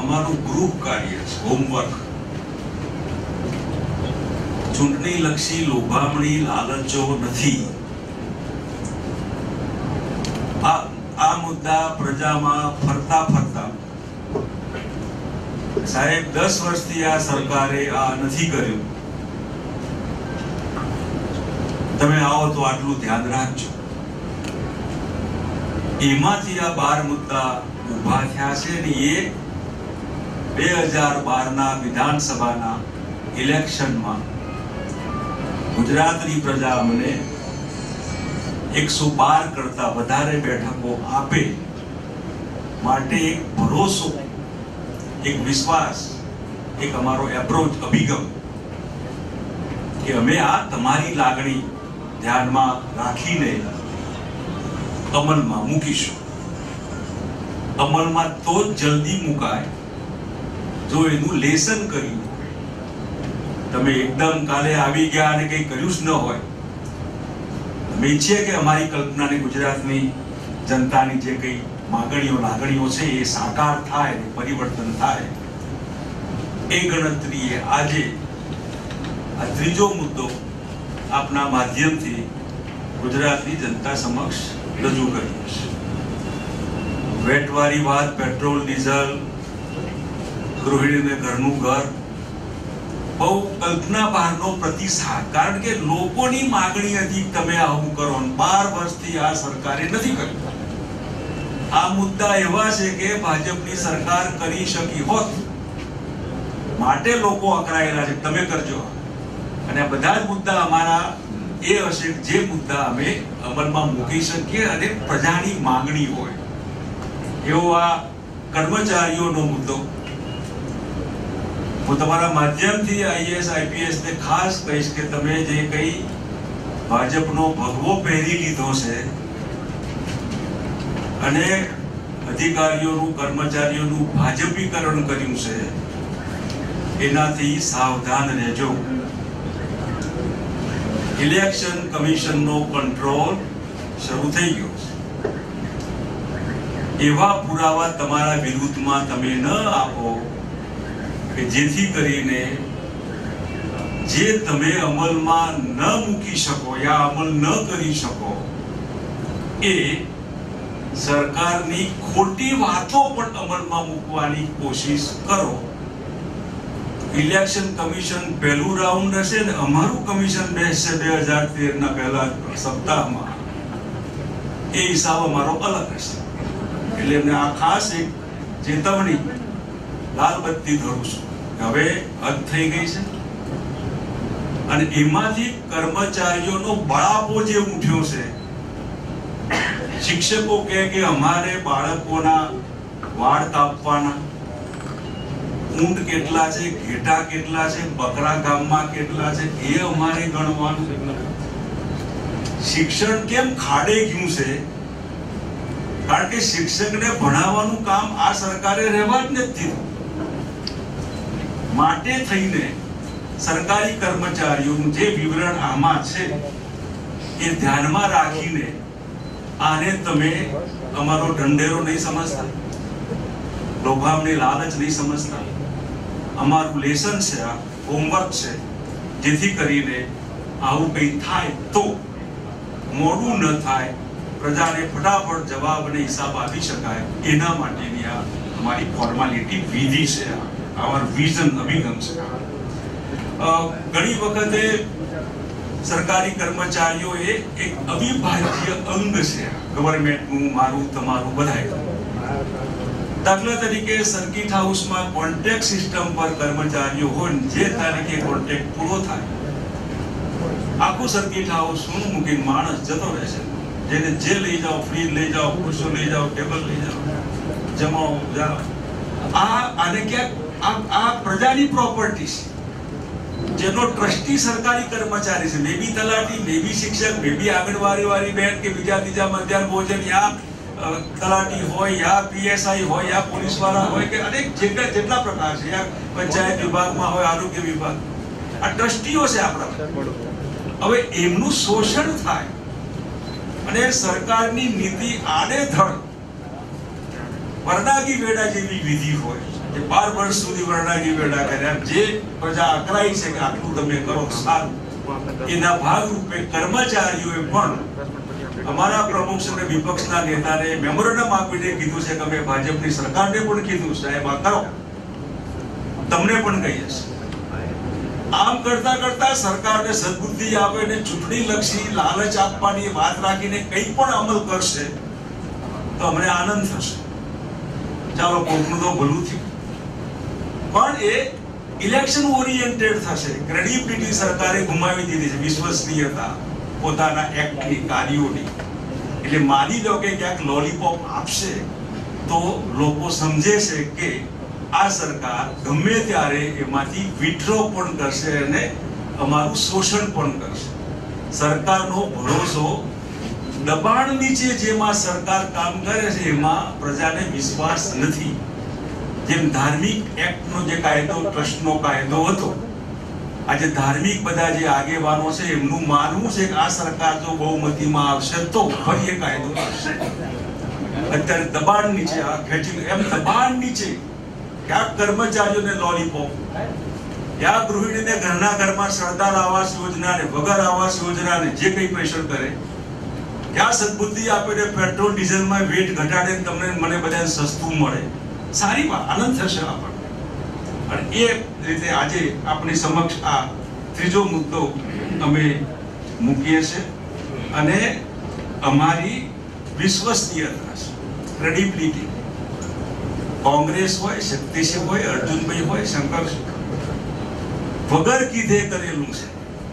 અમારું ગૃહ કાર્ય છે, હોમવર્ક. ચૂંટણી લક્ષી લોભામણી લાલચો નથી. આ મુદ્દા પ્રજામાં ફરતા ફરતા સાહેબ 10 વર્ષથી આ સરકારે આ નથી કર્યું, તમે આવો તો આટલું ધ્યાન રાખજો. એમાંથી આ 12 મુદ્દા ઉભા થયા છે ને એ 2012 ના વિધાનસભાના ઇલેક્શનમાં ગુજરાતની પ્રજા અમને 112 કરતા વધારે બેઠકો આપે માટે એક ભરોસો, એક વિશ્વાસ, એક અમારો એપ્રોચ, અભિગમ કે અમે આ તમારી લાગણી ધ્યાનમાં રાખીને અમલમાં મૂકીશું. અમલમાં તો જ જલ્દી મુકાય જો એનું લેસન કર્યું. તમે એકદમ કાલે આવી ગયા અને કંઈ કર્યું જ ન હોય. અમે ઈચ્છીએ કે અમારી કલ્પનાને ગુજરાતની જનતાની જે કંઈ માંગણીઓ લાગણીઓ છે એ સાકાર થાય, પરિવર્તન થાય. એ ગણતરીએ આજે આ ત્રીજો મુદ્દો આપના માધ્યમથી ગુજરાતની જનતા સમક્ષ રજૂ કર્યો છે. વેટવાળી વાત, પેટ્રોલ ડીઝલ, ગૃહિણીને ઘરનું ઘર, બહુ કલ્પના બહારનો પ્રતિસાદ. કારણ કે લોકોની માંગણી હતી તમે આવું કરો, 12 વર્ષથી આ સરકારે નથી કર્યું. આ મુદ્દા એવા છે કે ભાજપની સરકાર કરી શકી હોત માટે લોકો અકળાયેલા છે, તમે કરજો. અને આ બધા જ મુદ્દા અમારા એ હશે જે મુદ્દા અમે અમલમાં મૂકી શકીએ અને પ્રજાની માંગણી હોય. એવો આ કર્મચારીઓનો મુદ્દો. હું તમારા માધ્યમથી આઈએએસ આઈપીએસ ને ખાસ કહીશ કે તમે જે કંઈ ભાજપનો ભગવો પહેરી લીધો છે અને અધિકારીઓનું, કર્મચારીઓનું ભાજપીકરણ કર્યું છે, એનાથી સાવધાન રહેજો. ઇલેક્શન કમિશનનો કંટ્રોલ શરૂ થઈ ગયો છે. એવા પુરાવા તમારા વિરુદ્ધમાં તમે ન આપો કે જેથી કરીને જે તમે અમલમાં ન મૂકી શકો યા અમલ ન કરી શકો એ સરકારની ખોટી વાતો પણ અમલમાં મૂકવાની કોશિશ કરો. ઇલેક્શન કમિશન પહેલું રાઉન્ડ હશે ને અમારું કમિશન બેસશે 2013 ના પહેલા સપ્તાહમાં. એ હિસાબ અમારો અલગ હશે. એટલે એમને આ ખાસ એક ચેતવણી, લાલ બત્તી ધરું છું. હવે હદ થઈ ગઈ છે અને એમાંથી કર્મચારીઓનો બળાપો જે ઉઠ્યો છે. શિક્ષકો કહે કે અમારે બાળકોના વાળ કાપવાના, ઊંટ કેટલા છે, ઘેટા કેટલા છે, બકરા ગામમાં કેટલા છે એ અમારે ગણવાનું. શિક્ષણ કેમ ખાડે ગયું છે? કારણ કે શિક્ષકને ભણાવવાનું કામ આ સરકારે રહેવા જ નથી. માટે થઈને સરકારી કર્મચારીઓનું જે વિવરણ આમાં છે એ ધ્યાનમાં રાખીને આને તમે અમારો ઢંઢેરો નહીં સમજતા, લોભામણી લાલચ નહીં સમજતા. અમારું લેસન છે, આ હોમવર્ક છે, જેથી કરીને આવું કંઈ થાય તો મોડું ન થાય, પ્રજાને ફટાફટ જવાબ અને હિસાબ આપી શકાય. એના માટેની આ અમારી ફોર્માલિટી વિધિ છે, our vision, અભિગમ છે. ઘણી વખતે સરકારી કર્મચારીઓ એ એક અવિભાજ્ય અંગ છે ગવર્નમેન્ટનું, મારું, તમારું, બધાય. દાખલા તરીકે સર્કિટ હાઉસમાં કોન્ટ્રાક્ટ સિસ્ટમ પર કર્મચારીઓ હોય, જે તારીખે કોન્ટ્રાક્ટ પૂરો થાય આખું સર્કિટ હાઉસ શું મૂકીને માણસ જતો રહેશે. જેને જે લઈ જાઓ, ફ્રીજ લઈ જાઓ, ખુરશો લઈ જાઓ, ટેબલ લઈ જાઓ, જમાઓ જાઓ. આને ક્યાંક આ પ્રજાની પ્રોપર્ટી છે, જેનો ટ્રસ્ટી સરકારી કર્મચારી છે. મે બી તલાટી, મે બી શિક્ષક, મે બી આંગણવાડી વાળી બેન કે બીજા મધ્યાહન ભોજન યા તલાટી હોય યા પીએસઆઈ હોય યા પોલીસ વાળા હોય કે અનેક જેટલા પ્રકાર છે, યા પંચાયત વિભાગમાં હોય, આરોગ્ય વિભાગ, આ ટ્રસ્ટીઓ છે આપણા. હવે એમનું શોષણ થાય અને સરકારની નીતિ આડેધડ વરદાગી વેડા જેવી વિધિ હોય જે 12 વર્ષ સુધી વરણાની વેળા કર્યા, જે પ્રજા અકળાઈ છે કે આટલું તમે કરો સારું, એના ભાગરૂપે કર્મચારીઓએ પણ અમારા પ્રમુખ અને વિપક્ષના નેતાને મેમોરેન્ડમ આપીને કીધું છે કે અમે ભાજપની સરકારને પણ કીધું સાહેબ આ કરો, તમને પણ કહીએ છીએ. આમ કરતા કરતા સરકારને સદબુદ્ધિ આવે ને ચૂંટણી લક્ષી લાલચ આપવાની વાત રાખીને કંઈ પણ અમલ કરશે તો અમને આનંદ થશે. ચાલો કોકનું તો ભલું થયું, પણ એ ઇલેક્શન ઓરિએન્ટેડ થશે. ક્રેડિબિલિટી સરકારે ગુમાવી દીધી છે, વિશ્વસનીયતા પોતાના એક્ટની, કાર્યોની. એટલે માની લો કે ક્યાંક લોલીપોપ આપશે તો લોકો સમજે છે કે આ સરકાર ગમે ત્યારે એમાંથી વિથડ્રો પણ કરશે અને અમારું શોષણ પણ કરશે. સરકારનો ભરોસો દબાણ નીચે જેમાં સરકાર કામ કરે છે એમાં પ્રજાને વિશ્વાસ નથી. જેમ ધાર્મિક એક્ટનો જે કાયદો, ટ્રસ્ટનો કાયદો હતો, આજે ધાર્મિક બધા જે આગેવાનો છે એમનું માનવું છે કે આ સરકાર જો બહુમતીમાં આવશે તો ફરી એ કાયદો આવશે. અત્યારે દબાણ નીચે આ ખેંચી, એમ દબાણ નીચે ક્યાંક કર્મચારીઓને લોલીપોપ, ક્યાંક ગૃહિણીને ઘરના ઘરમાં સરદાર આવાસ યોજના ને વગર આવાસ યોજના ને જે કઈ પ્રેશર કરે, ક્યાં સદબુદ્ધિ આપીને પેટ્રોલ ડીઝલમાં વેટ ઘટાડે તમને મને બધાને સસ્તું મળે. સારી વાત, આનંદ થશે આપણને. અને એ રીતે આજે આપણી સમક્ષ આ ત્રીજો મુદ્દો અમે મૂકીએ છીએ અને અમારી વિશ્વસનીયતા છે, ક્રેડિબિલિટી. કોંગ્રેસ હોય, શક્તિસિંહ હોય, અર્જુનભાઈ હોય, શંકર વગર કીધે કરેલું છે.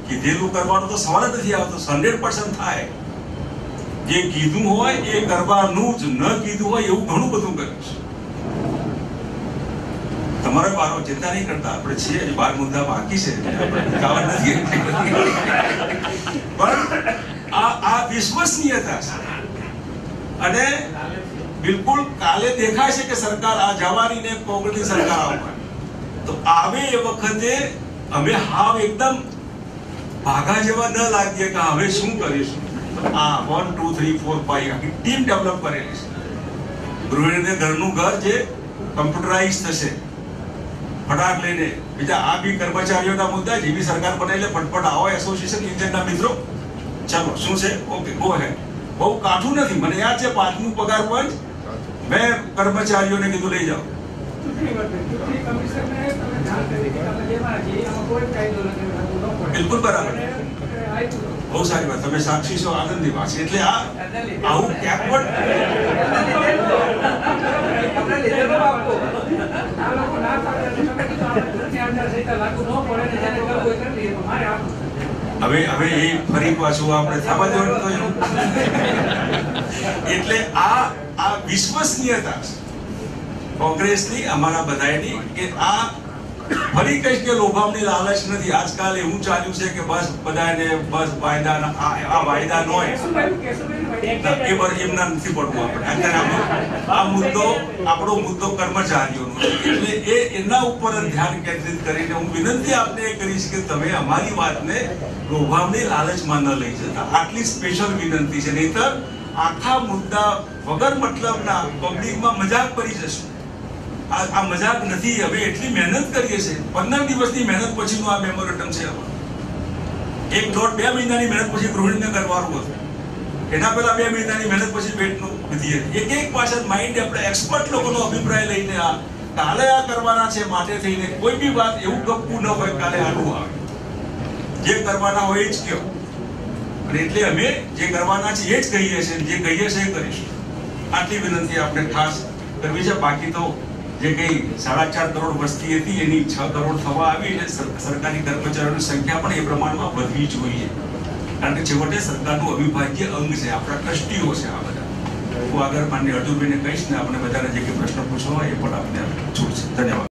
કીધેલું કરવાનો તો સવાલ જ નથી આવતો. 100% થાય. જે કીધું હોય એ કરવાનું જ, ન કીધું હોય એવું ઘણું બધું કર્યું છે. તમારે બારો ચિંતા નહીં કરતા, આપણે છીએ 12 મુદ્દા બાકી છે, પણ આ વિશ્વસનીયતા છે. અને બિલકુલ કાલે દેખાય છે કે સરકાર આ જવાની ને કોંગ્રેસની સરકાર આવવાની, તો આવે એ વખતે અમે હાવ એકદમ ભાગા જેવા ન લાગીએ કે હવે શું કરીશું. આ 1 2 3 4 5 આખી ટીમ ડેવલપ કરેલી છે. ગૃહિણીને ઘરનું ઘર જે કમ્પ્યુટરાઇઝ થશે ફટાક લઈને. બીજા આ બી કર્મચારીઓના મુદ્દા જેવી સરકાર બને એટલે ફટફટ આવો એસોસિએશન ઇન્ડિયનના મિત્રો, ચાલો શું છે, ઓકે ગો હેડ. બહુ કાઠું નથી. મને યાદ છે 5મું પગાર પંચ મેં કર્મચારીઓને કીધું લઈ જાઓ. બિલકુલ બરાબર, બહુ સારી વાત. તમે સાક્ષી છો, આનંદની વાત છે. એટલે આવું ક્યાંક પણ હવે એ ફરી પાછું આપણે થવા દેવાનું. એટલે આ વિશ્વસનીયતા કોંગ્રેસની, અમારા બધાની, કે આ ફરી કહીશ કે લોભામણી લાલચ નથી. આજકાલ એવું ચાલ્યું છે કે બસ બધાને બસ વાયદા, આ વાયદા ન હોય એ બર એમના નથી પડવું. આપણે અત્યારે આ મુદ્દો, આપણો મુદ્દો કર્મચારીઓનો છે. એટલે એના ઉપર ધ્યાન કેન્દ્રિત કરીને હું વિનંતી આપને એ કરીશ કે તમે અમારી વાતને લોભામણી લાલચમાં ન લઈ જતા. આટલી સ્પેશિયલ વિનંતી છે. નહીતર આખા મુદ્દા વગર મતલબના પબ્લિકમાં મજાક પડી જશે. આ મજાક નથી. હવે એટલી મહેનત કરીએ છીએ, 15 દિવસની મહેનત પછીનું આ મેમોરેન્ડમ છે. 1.5-2 મહિનાની મહેનત પછી ગૃહિણીને કરવાનું હતું. એના પહેલા 2 મહિનાની મહેનત પછી પેટનું વિધિ. એક પાછળ માઇન્ડ આપણે એક્સપર્ટ લોકોનો અભિપ્રાય લઈને આ કાલે આ કરવાના છે માટે થઈને કોઈ બી વાત એવું ગપવું ન હોય કાલે આનું આવે. જે કરવાના હોય એ જ કહો. અને એટલે અમે જે કરવાના છે એ જ કહીએ છીએ, જે કહીએ છીએ એ કરીશું. આટલી વિનંતી આપણે ખાસ કરવી છે. બાકી તો જે કઈ 4.5 કરોડ વસ્તી હતી એની 6 કરોડ થવા આવી, એટલે સરકારી કર્મચારીઓની સંખ્યા પણ એ પ્રમાણમાં વધવી જોઈએ. કારણ કે છેવટે સરકારનું અવિભાજ્ય અંગ છે, આપણા ટ્રસ્ટીઓ છે આ બધા. હું આગળ માન્ય અર્જુનભાઈને કહીશ ને આપણે બધાને જે કંઈ પ્રશ્ન પૂછવા હોય એ પણ આપણે છોડશે. ધન્યવાદ.